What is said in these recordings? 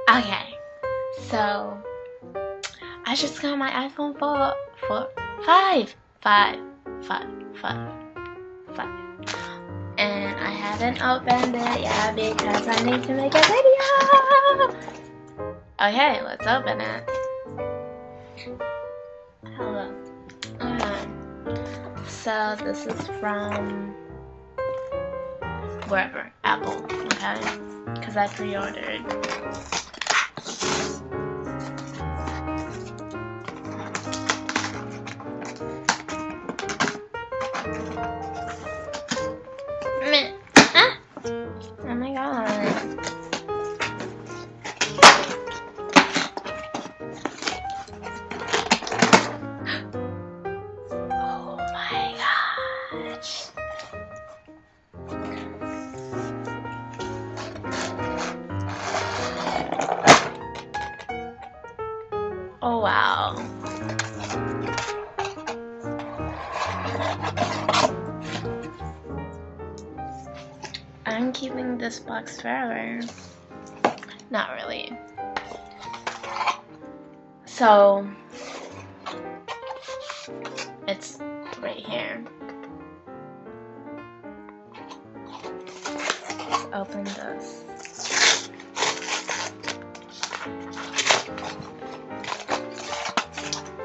Okay, so I just got my iPhone 5, and I haven't opened it yet because I need to make a video. Okay, let's open it. Hello. Okay. So this is from wherever, Apple, okay? Because I pre-ordered. Ah! Oh my god. Oh my gosh. Oh wow. I'm keeping this box forever. Not really. So it's right here. Let's open this.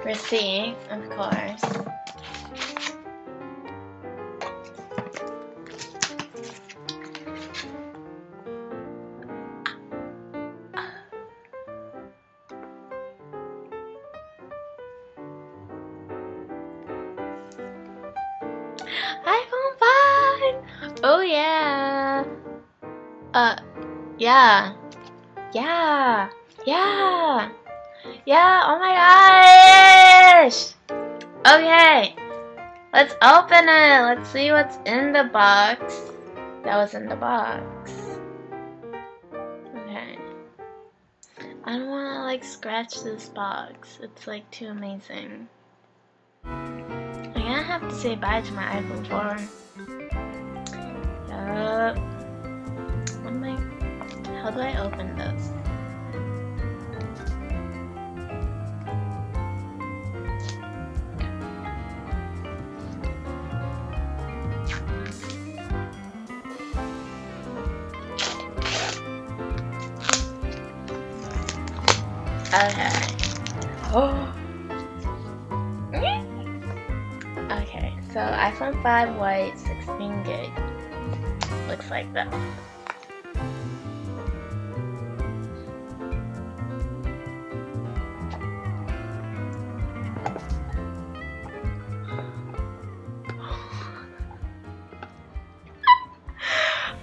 Receipt, of course. iPhone 5! Oh yeah! Yeah. Yeah! Yeah! Yeah! Oh my gosh! Okay! Let's open it! Let's see what's in the box. That was in the box. Okay. I don't wanna like scratch this box. It's like too amazing. I'm gonna have to say bye to my iPhone 4. Yup. Oh my. How do I open this? Okay. Oh. Okay, so iPhone 5 white, 16 gig. Looks like that.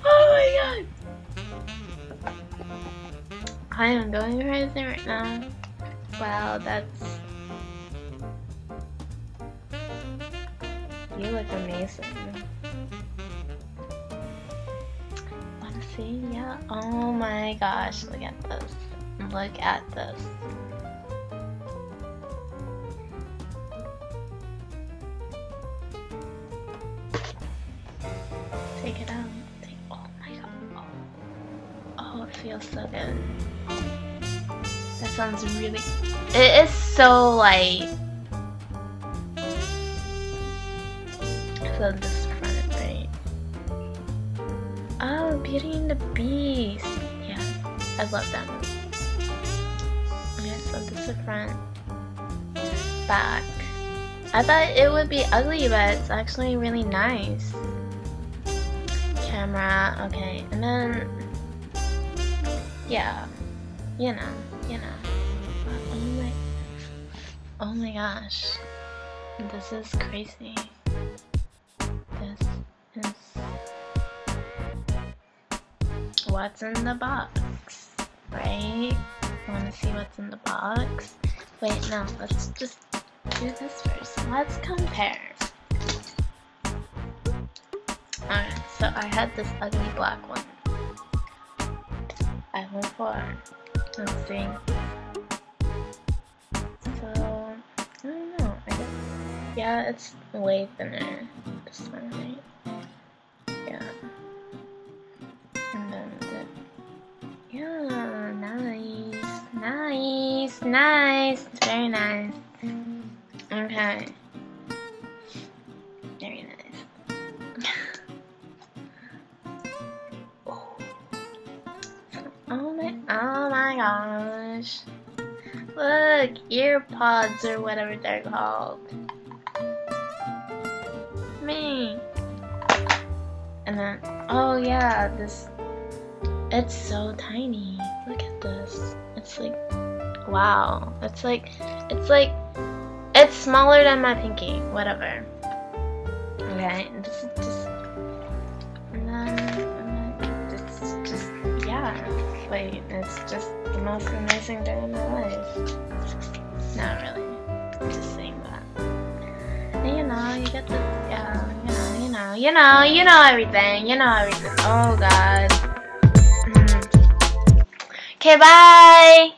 Oh my god! I am going crazy right now. Wow, that's... You look amazing. Wanna see? Yeah. Oh my gosh, look at this. Look at this. Take it out. Oh my god. Oh, it feels so good. That sounds really... It is so light. So this is front, right? Oh, Beauty and the Beast. Yeah, I love that movie. Okay, so this is front. Back. I thought it would be ugly, but it's actually really nice. Camera, okay, and then... Yeah, you know. Oh my gosh. This is crazy. This is what's in the box, right? Wanna see what's in the box? Wait, no, let's just do this first. Let's compare. Alright, so I had this ugly black one. iPhone 4. Let's see. So, I don't know. I guess, yeah, it's way thinner. This one, right? Yeah. And then the, yeah, nice. Nice, nice, it's very nice. Okay. Very nice. Oh my gosh. Look, ear pods or whatever they're called. Me. And then, oh yeah, this, it's so tiny. Look at this. It's like, wow. It's smaller than my pinky. Whatever. Okay, this is just, and then it's just, yeah. Wait, it's just the most amazing day of my life. Not really. I'm just saying that. And you know, you get the, yeah, you know everything. You know everything. Oh God. Okay, bye.